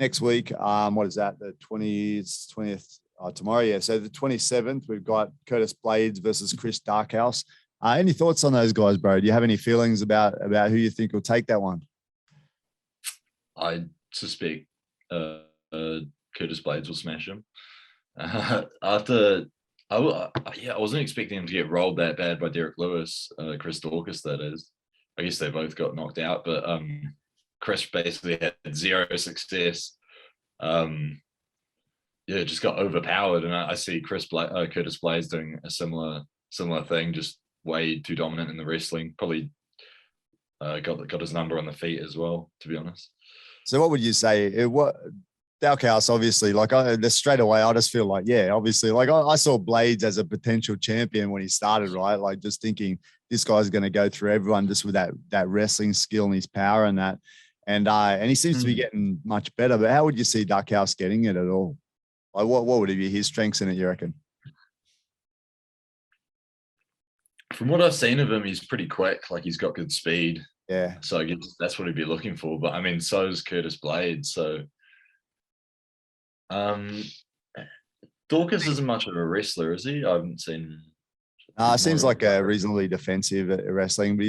next week. What is that? The 20th tomorrow. Yeah. So the 27th, we've got Curtis Blaydes versus Chris Daukaus. Any thoughts on those guys, bro? Do you have any feelings about who you think will take that one? I suspect Curtis Blaydes will smash him. I wasn't expecting him to get rolled that bad by Derek Lewis, Chris Daukaus, that is. I guess they both got knocked out, but Chris basically had zero success. Just got overpowered, and I see Curtis Blaydes doing a similar thing, just way too dominant in the wrestling. Probably got his number on the feet as well, to be honest. So what would you say? Daukaus, obviously, like straight away, I just feel like, obviously, like I saw Blaydes as a potential champion when he started, right? Like just thinking this guy's going to go through everyone just with that wrestling skill and his power and that. And he seems to be getting much better. But how would you see Daukaus getting it at all? Like what would be his strengths in it, you reckon? From what I've seen of him, he's pretty quick. Like he's got good speed. Yeah. So I guess that's what he'd be looking for. But I mean, so is Curtis Blaydes. So Daukaus isn't much of a wrestler, is he? I haven't seen. Seems like a reasonably defensive at wrestling, but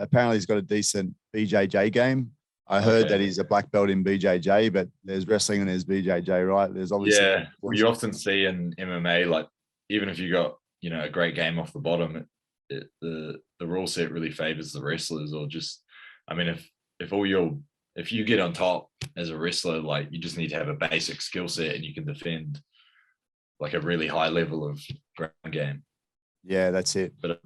apparently he's got a decent BJJ game. I heard that he's a black belt in BJJ, but there's wrestling and there's BJJ, right? There's obviously you often see in MMA, like even if you got a great game off the bottom, the rule set really favors the wrestlers, or just, I mean, if you get on top as a wrestler, like you just need to have a basic skill set and you can defend like a really high level of ground game. Yeah, that's it. But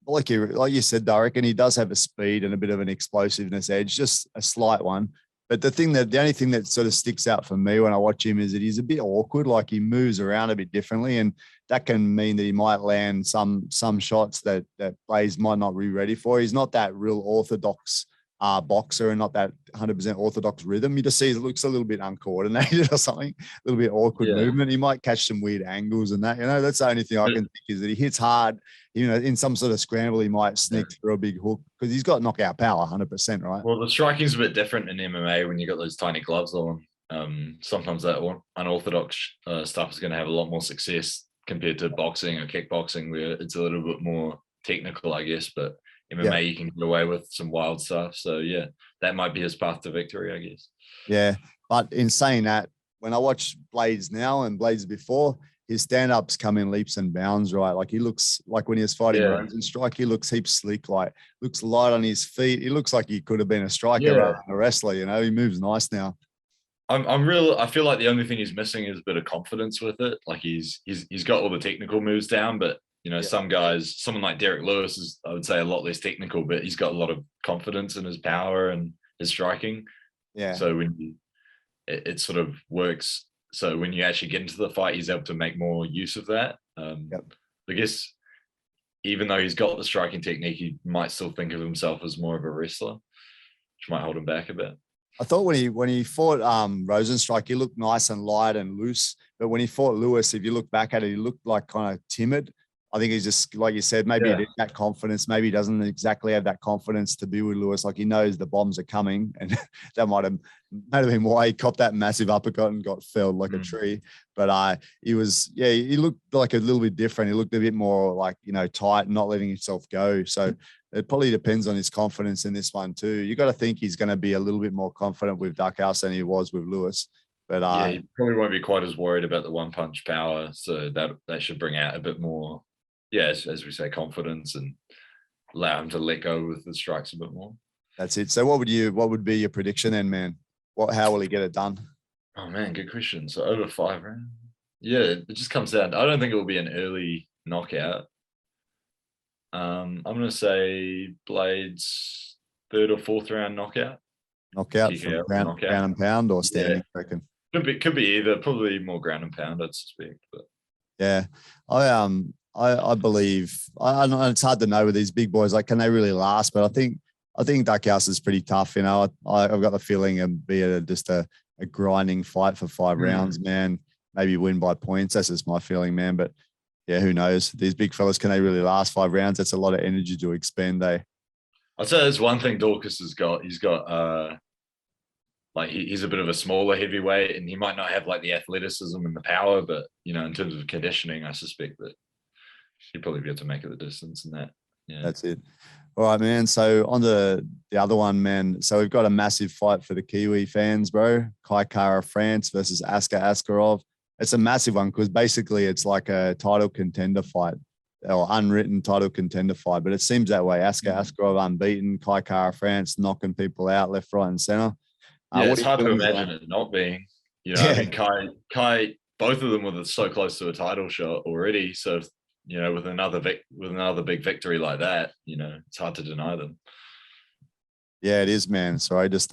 like you said, I reckon he does have a speed and a bit of an explosiveness edge, just a slight one. But the only thing that sort of sticks out for me when I watch him is that he's a bit awkward. Like he moves around a bit differently, and that can mean that he might land some shots that Blaydes might not be ready for. He's not that real orthodox boxer and not that 100% orthodox rhythm. You just see it looks a little bit uncoordinated or something, a little bit awkward movement. He might catch some weird angles and that, that's the only thing I can think is that he hits hard, in some sort of scramble, he might sneak through a big hook because he's got knockout power 100%, right? Well, the striking's a bit different in MMA when you got those tiny gloves on. Sometimes that unorthodox stuff is going to have a lot more success compared to boxing or kickboxing, where it's a little bit more technical, I guess, but MMA, you can get away with some wild stuff. So, that might be his path to victory, I guess. Yeah. But in saying that, when I watch Blaydes now and Blaydes before, his stand-ups come in leaps and bounds, right? Like he looks like when he was fighting Rosenstrike, he looks heaps slick, like looks light on his feet. He looks like he could have been a striker rather than a wrestler, He moves nice now. I feel like the only thing he's missing is a bit of confidence with it. Like he's got all the technical moves down, but some guys, someone like Derek Lewis is, I would say, a lot less technical, but he's got a lot of confidence in his power and his striking. Yeah. So when it sort of works. So when you actually get into the fight, he's able to make more use of that. I guess even though he's got the striking technique, he might still think of himself as more of a wrestler, which might hold him back a bit. I thought when he fought Rosenstrike, he looked nice and light and loose. But when he fought Lewis, if you look back at it, he looked like kind of timid. I think he's just, like you said, maybe he that confidence. Maybe he doesn't exactly have that confidence to be with Lewis. Like he knows the bombs are coming, and that might have been why he copped that massive uppercut and got felled like a tree. But he looked like a little bit different. He looked a bit more like, tight, not letting himself go. So it probably depends on his confidence in this one too. You got to think he's going to be a little bit more confident with Daukaus than he was with Lewis. But he probably won't be quite as worried about the one punch power. So that should bring out a bit more. As we say, confidence, and allow him to let go with the strikes a bit more. That's it. So what would be your prediction then, man? How will he get it done? Oh man, good question. So over 5 rounds. Yeah, it just comes down. I don't think it will be an early knockout. I'm gonna say Blaydes 3rd or 4th round knockout. Knockout from ground and pound or standing, I reckon. Could be either, probably more ground and pound, I'd suspect. But yeah. I believe it's hard to know with these big boys. Like, can they really last? But I think Daukaus is pretty tough. I've got the feeling it'll be just a grinding fight for 5 rounds, man. Maybe win by points. That's just my feeling, man. But yeah, who knows? These big fellas, can they really last 5 rounds? That's a lot of energy to expend. I'd say there's one thing Daukaus has got. He's got like he's a bit of a smaller heavyweight, and he might not have like the athleticism and the power, but you know, in terms of conditioning, I suspect that he'd probably be able to make it the distance in that. Yeah, that's it. All right, man. So on the other one, man. So we've got a massive fight for the Kiwi fans, bro. Kai Kara France versus Askarov. It's a massive one because basically it's like a title contender fight or unwritten title contender fight, but it seems that way. Askarov unbeaten, Kai Kara France knocking people out left, right, and center. Yeah, it's hard to imagine it not being. You know, yeah. I mean, Kai, both of them were so close to a title shot already. So, you know, with another big victory like that, you know, it's hard to deny them. Yeah, it is, man. Sorry, just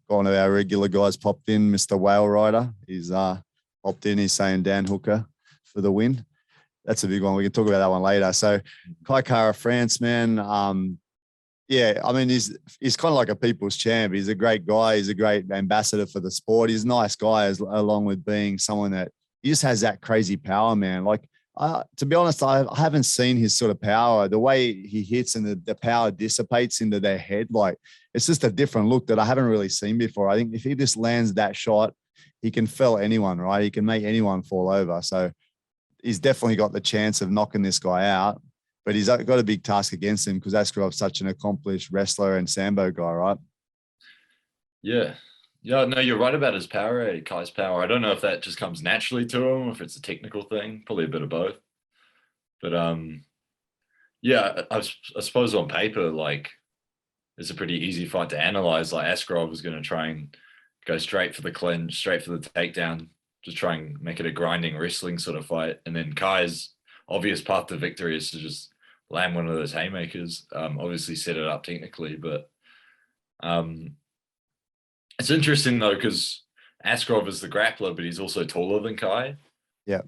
one of our regular guys popped in, Mr. Whale Rider. He's popped in. He's saying Dan Hooker for the win. That's a big one. We can talk about that one later. So, Kai Kara France, man. Yeah, I mean, he's kind of like a people's champ. He's a great guy. He's a great ambassador for the sport. He's a nice guy, along with being someone that he just has that crazy power, man. Like, to be honest, I haven't seen his sort of power. The way he hits and the power dissipates into their head, like it's just a different look that I haven't really seen before. I think if he just lands that shot, he can fell anyone, right? He can make anyone fall over. So he's definitely got the chance of knocking this guy out. But he's got a big task against him because Askarov's such an accomplished wrestler and sambo guy, right? Yeah. Yeah, no, you're right about his power, Kai's power. I don't know if that just comes naturally to him, or if it's a technical thing, probably a bit of both. But yeah, I suppose on paper, like, it's a pretty easy fight to analyze. Like, Askarov was going to try and go straight for the clinch, straight for the takedown, just try and make it a grinding wrestling sort of fight. And then Kai's obvious path to victory is to just land one of those haymakers, obviously set it up technically, but it's interesting though, because Askarov is the grappler, but he's also taller than Kai. Yeah.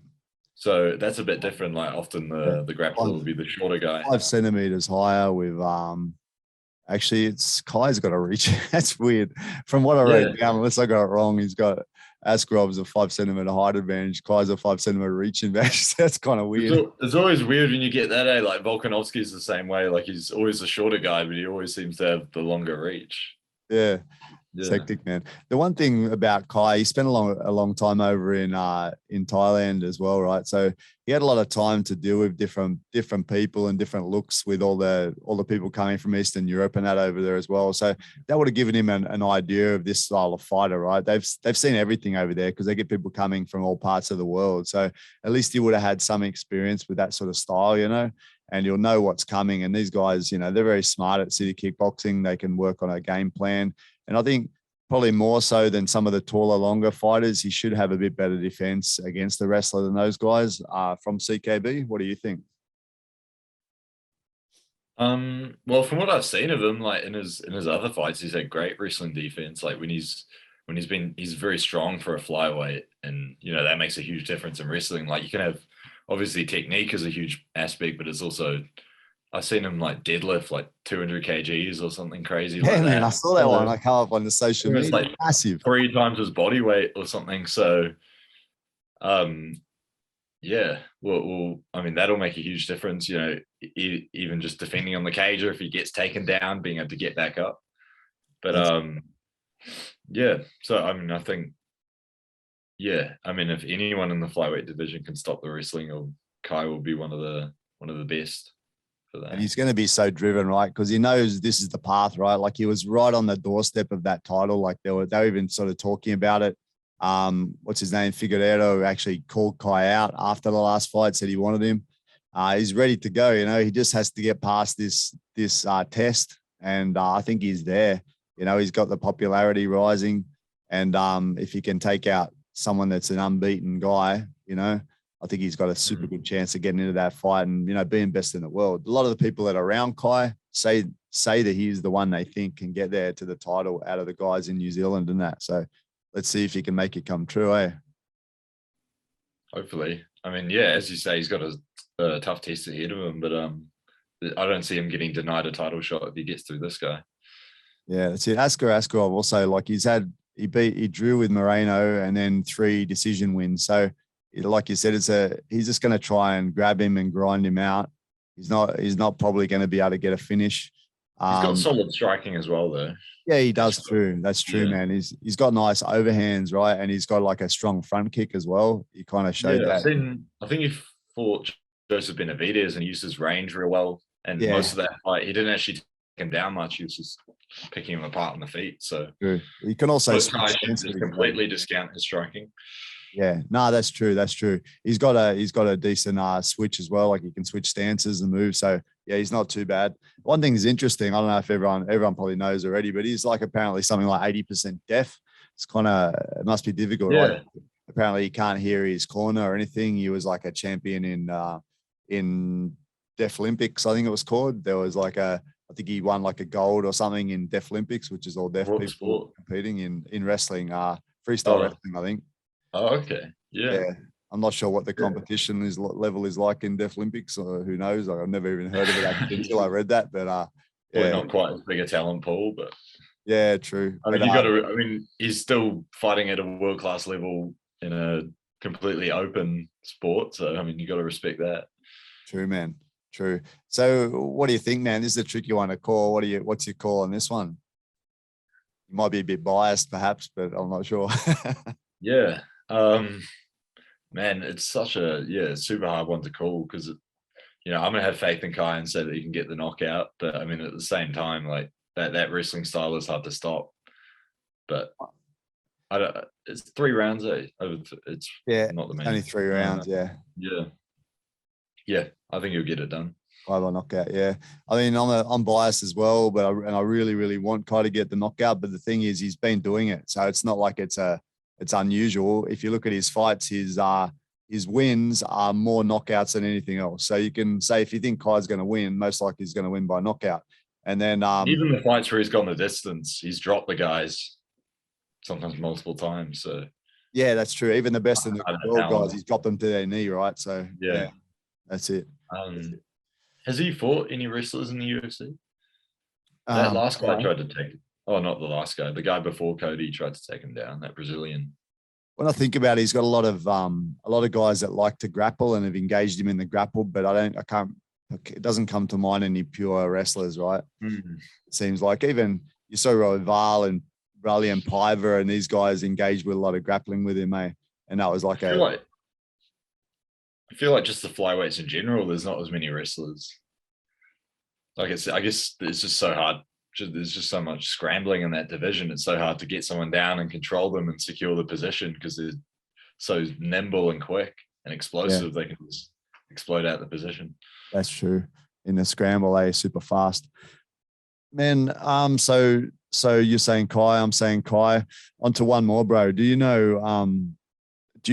So that's a bit different. Like often the grappler will be the shorter guy. 5 centimeters higher with actually it's Kai's got a reach. That's weird. From what I wrote down, unless I got it wrong, he's got Askarov's a 5 centimeter height advantage. Kai's a 5 centimeter reach advantage. That's kind of weird. It's always weird when you get that, eh? Like Volkanovski's the same way. Like he's always a shorter guy, but he always seems to have the longer reach. Yeah. It's hectic, man. The one thing about Kai, he spent a long time over in Thailand as well, right? So he had a lot of time to deal with different people and different looks with all the people coming from Eastern Europe and that over there as well. So that would have given him an idea of this style of fighter, right? They've seen everything over there because they get people coming from all parts of the world. So at least he would have had some experience with that sort of style, you know, and you'll know what's coming. And these guys, you know, they're very smart at city kickboxing. They can work on a game plan. And I think probably more so than some of the taller, longer fighters, he should have a bit better defense against the wrestler than those guys from CKB. What do you think? Well, from what I've seen of him, like in his other fights, he's had great wrestling defense. Like he's very strong for a flyweight, and you know that makes a huge difference in wrestling. Like you can have obviously technique is a huge aspect, but it's also I've seen him like deadlift like 200 kgs or something crazy. Yeah, like man, I saw that one. I come up on the social media. Like massive, 3 times his body weight or something. So, yeah. Well, I mean that'll make a huge difference. You know, even just defending on the cage, or if he gets taken down, being able to get back up. But yeah. So I mean, I think, yeah. I mean, if anyone in the flyweight division can stop the wrestling, Kai will be one of the best. And he's going to be so driven, right? Because he knows this is the path, right? Like he was right on the doorstep of that title. Like they were even sort of talking about it. What's his name? Figueiredo actually called Kai out after the last fight, said he wanted him. He's ready to go. You know, he just has to get past this test, and I think he's there. You know, he's got the popularity rising, and if he can take out someone that's an unbeaten guy, you know, I think he's got a super good chance of getting into that fight and, you know, being best in the world. A lot of the people that are around Kai say that he's the one they think can get there to the title out of the guys in New Zealand and that. So let's see if he can make it come true, eh? Hopefully. I mean, yeah, as you say, he's got a tough test ahead of him, but I don't see him getting denied a title shot if he gets through this guy. Yeah, that's it. Askarov also, like he drew with Moreno and then 3 decision wins. So like you said, he's just going to try and grab him and grind him out. He's not probably going to be able to get a finish. He's got solid striking as well, though. Yeah, he does too. That's true, man. He's got nice overhands, right? And he's got like a strong front kick as well. He kind of showed that. I think he fought Joseph Benavidez and used his range real well. And most of that fight, he didn't actually take him down much. He was just picking him apart on the feet. So true. He can also just completely discount his striking. Yeah, no, that's true. That's true. He's got a decent switch as well. Like he can switch stances and move. So yeah, he's not too bad. One thing is interesting. I don't know if everyone probably knows already, but he's like apparently something like 80% deaf. It's it must be difficult. Yeah. Like, apparently he can't hear his corner or anything. He was like a champion in Deaf Olympics, I think it was called. There was like I think he won like a gold or something in Deaf Olympics, which is all deaf people competing in wrestling, freestyle wrestling, I think. Oh, okay. Yeah. I'm not sure what the competition level is like in Deaf Olympics, or who knows. I've never even heard of it until I read that. But not quite as big a talent pool, but yeah, true. I mean, he's still fighting at a world-class level in a completely open sport. So I mean, you got to respect that. True, man. True. So what do you think, man? This is a tricky one to call. What's your call on this one? You might be a bit biased perhaps, but I'm not sure. Yeah. Man, it's such a super hard one to call because I'm gonna have faith in Kai and say that he can get the knockout, but I mean at the same time, like that wrestling style is hard to stop. But I don't. It's 3 rounds. It's not the main. Only 3 rounds. Yeah. I think he'll get it done. 5 knockout. Yeah, I mean I'm biased as well, but I really really want Kai to get the knockout. But the thing is, he's been doing it, so it's not like it's unusual. If you look at his fights, his wins are more knockouts than anything else. So you can say if you think Kai's going to win, most likely he's going to win by knockout. And then even the fights where he's gone the distance, he's dropped the guys sometimes multiple times. So yeah, that's true. Even the best in the world guys, he's dropped them to their knee, right? So yeah that's it. Has he fought any wrestlers in the UFC? That last guy tried to take it. Oh, not the last guy. The guy before Cody tried to take him down. That Brazilian. When I think about it, he's got a lot of guys that like to grapple and have engaged him in the grapple, but it doesn't come to mind any pure wrestlers, right? Mm-hmm. It seems like even you saw Roval and Raleigh and Piver and these guys engaged with a lot of grappling with him, eh? And that was like I feel like just the flyweights in general, there's not as many wrestlers. I guess it's just so hard. There's just so much scrambling in that division. It's so hard to get someone down and control them and secure the position because they're so nimble and quick and explosive. They can just explode out the position. That's true. In the scramble, they're super fast. Man, so you're saying Kai, I'm saying Kai. On to one more, bro. Do you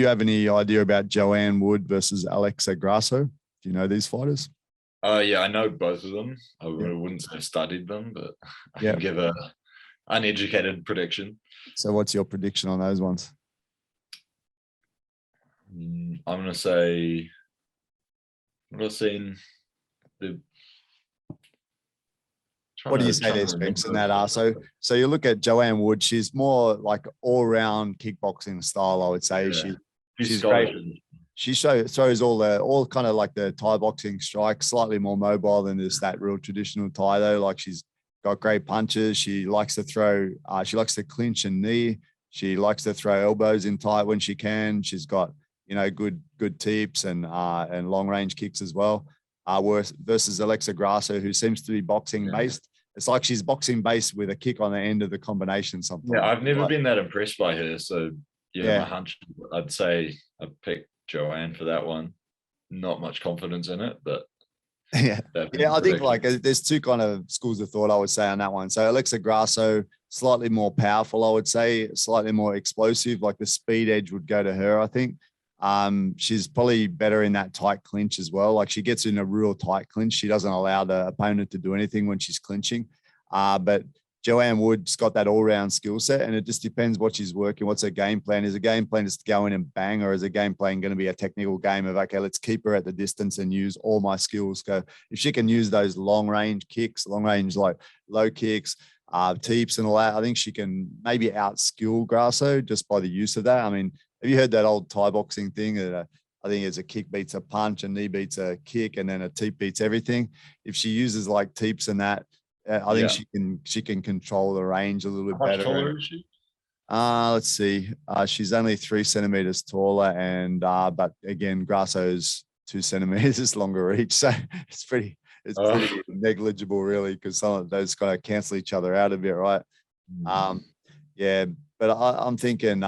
have any idea about Joanne Wood versus Alexa Grasso? Do you know these fighters? Yeah, I know both of them. I wouldn't say I've studied them, but I can give a uneducated prediction. So what's your prediction on those ones? I'm going to say what I've seen. What do you say their strengths in that are? So you look at Joanne Wood, she's more like all-round kickboxing style, I would say. Yeah. She's great. She throws all kind of like the Thai boxing strikes, slightly more mobile than just that real traditional Thai though. Like she's got great punches. She likes to throw. She likes to clinch and knee. She likes to throw elbows in tight when she can. She's got good tips and long range kicks as well. Versus Alexa Grasso, who seems to be boxing based. It's like she's boxing based with a kick on the end of the combination. Something. Yeah, I've never been that impressed by her. So my hunch, I'd say I'd pick Joanne for that one. Not much confidence in it, but I think like there's two kind of schools of thought I would say on that one. So Alexa Grasso, slightly more powerful, I would say, slightly more explosive. Like the speed edge would go to her, I think. She's probably better in that tight clinch as well. Like she gets in a real tight clinch. She doesn't allow the opponent to do anything when she's clinching. But Joanne Wood's got that all-round skill set, and it just depends what she's working. What's her game plan? Is a game plan just to go in and bang, or is a game plan going to be a technical game of, okay, let's keep her at the distance and use all my skills? Go if she can use those long-range kicks, long-range like low kicks, teeps and all that, I think she can maybe out-skill Grasso just by the use of that. I mean, have you heard that old Thai boxing thing that I think it's a kick beats a punch, a knee beats a kick, and then a teep beats everything? If she uses like teeps and that, I think she can control the range a little bit How much better. taller is she? Let's see. She's only 3 centimeters taller, and but again, Grasso's 2 centimeters longer reach, so it's pretty negligible, really, because some of those kind of cancel each other out a bit, right? Yeah, but I'm thinking.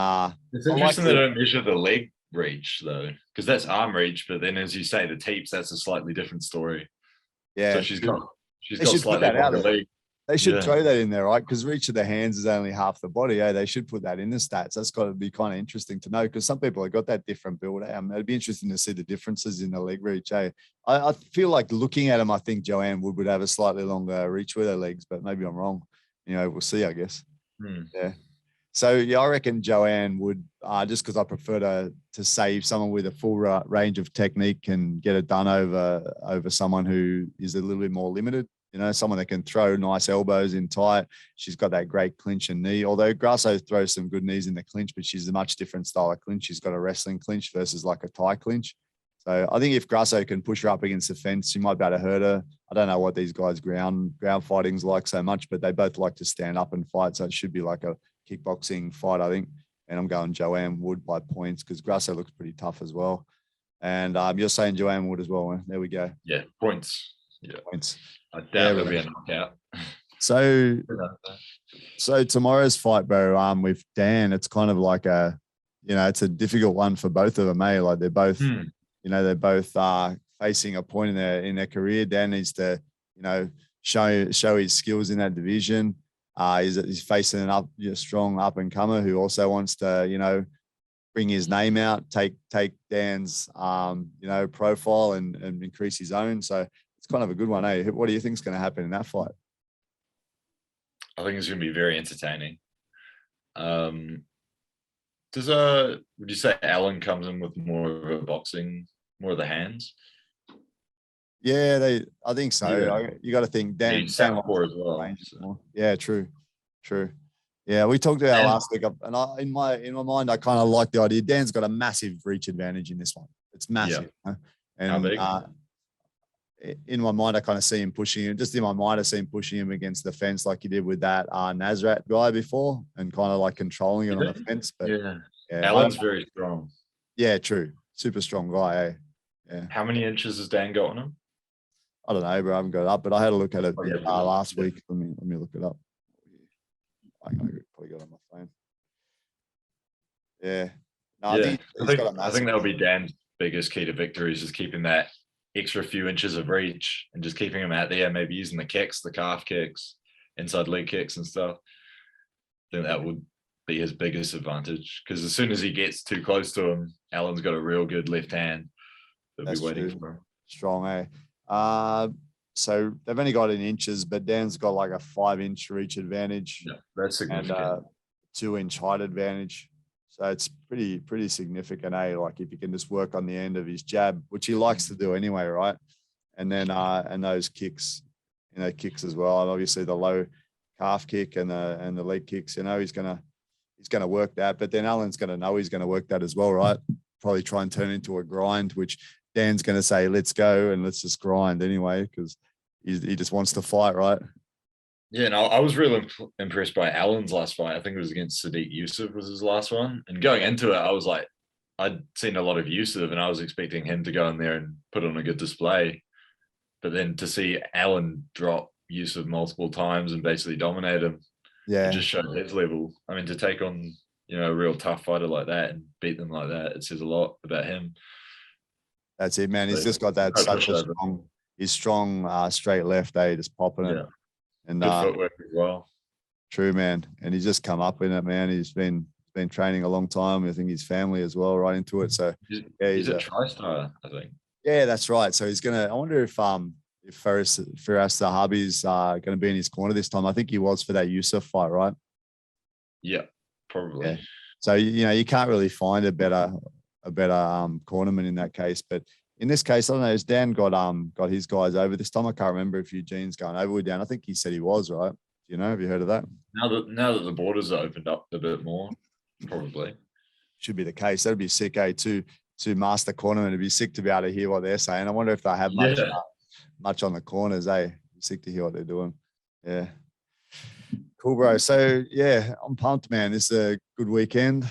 It's interesting they don't measure the leg reach though, because that's arm reach, but then as you say, the teeps, that's a slightly different story. Yeah, so she's got slightly longer leg. They should throw that in there, right? Because reach of the hands is only half the body. They should put that in the stats. That's got to be kind of interesting to know, because some people have got that different build. It'd be interesting to see the differences in the leg reach. I feel like looking at them, I think Joanne would have a slightly longer reach with her legs, but maybe I'm wrong. We'll see, I guess. Yeah. So yeah, I reckon Joanne would, just because I prefer to save someone with a full range of technique and get it done over someone who is a little bit more limited. Someone that can throw nice elbows in tight. She's got that great clinch and knee. Although Grasso throws some good knees in the clinch, but she's a much different style of clinch. She's got a wrestling clinch versus like a Thai clinch. So I think if Grasso can push her up against the fence, she might be able to hurt her. I don't know what these guys' ground fighting's like so much, but they both like to stand up and fight. So it should be like a kickboxing fight, I think. And I'm going Joanne Wood by points, because Grasso looks pretty tough as well. And you're saying Joanne Wood as well. Huh? There we go. Yeah, points. Yeah, points. I doubt it'll be a knockout. So tomorrow's fight, bro, with Dan, it's kind of like it's a difficult one for both of them, eh? Like they're both, they're both facing a point in their career. Dan needs to, show his skills in that division. He's facing a strong up and comer who also wants to, bring his name out, take Dan's, profile and increase his own. So it's kind of a good one, eh? What do you think is going to happen in that fight? I think it's going to be very entertaining. Would you say Alan comes in with more of a boxing, more of the hands? Yeah, I think so. Yeah. You got to think Dan Southpaw as well. So. Yeah, true. Yeah, we talked about last week, and in my mind, I kind of like the idea. Dan's got a massive reach advantage in this one. It's massive. Yeah. And how big? In my mind, I kind of see him pushing him. Just in my mind, I see him pushing him against the fence like he did with that Nazrat guy before, and kind of like controlling it on the fence. But yeah, Alan's very strong. Yeah, true. Super strong guy. Eh? Yeah. How many inches has Dan got on him? I don't know, bro. I haven't got it up, but I had a look at it last week. Let me look it up. I probably got it on my phone. Yeah. No, yeah. I think that'll be Dan's biggest key to victory, is just keeping that extra few inches of reach and just keeping him out there, maybe using the kicks, the calf kicks, inside leg kicks and stuff. I think that would be his biggest advantage, because as soon as he gets too close to him, Alan's got a real good left hand. They'll be waiting for him. Strong, eh? So they've only got in inches, but Dan's got like a 5-inch reach advantage. Yeah, that's significant. And 2-inch height advantage. So it's pretty significant, eh? Like if you can just work on the end of his jab, which he likes to do anyway, right? And then and those kicks, kicks as well. And obviously the low calf kick and the leg kicks, he's gonna work that. But then Alan's gonna know he's gonna work that as well, right? Probably try and turn into a grind, which Dan's gonna say, let's go and let's just grind anyway, because he just wants to fight, right? Yeah, and I was really impressed by Alan's last fight. I think it was against Sadiq Yusuf was his last one. And going into it, I was like, I'd seen a lot of Yusuf and I was expecting him to go in there and put on a good display. But then to see Alan drop Yusuf multiple times and basically dominate him, it just showed his level. I mean, to take on, a real tough fighter like that and beat them like that, it says a lot about him. That's it, man. He's just got that strong straight left, just popping it. And good footwork as well. True, man. And he's just come up in it, man. He's been training a long time. I think his family as well, right into it. So he's a tri-star, I think. Yeah, that's right. So he's gonna. I wonder if Firas Zahabi is gonna be in his corner this time. I think he was for that Yusuf fight, right? Yeah, probably. Yeah. So you can't really find a better cornerman in that case, but. In this case, I don't know, has Dan got his guys over this time? I can't remember if Eugene's going over with Dan. I think he said he was, right? Have you heard of that? Now that the borders are opened up a bit more, probably. Should be the case. That'd be sick, to master cornermen. It'd be sick to be able to hear what they're saying. I wonder if they have much on the corners, Sick to hear what they're doing. Yeah. Cool, bro. So yeah, I'm pumped, man. This is a good weekend.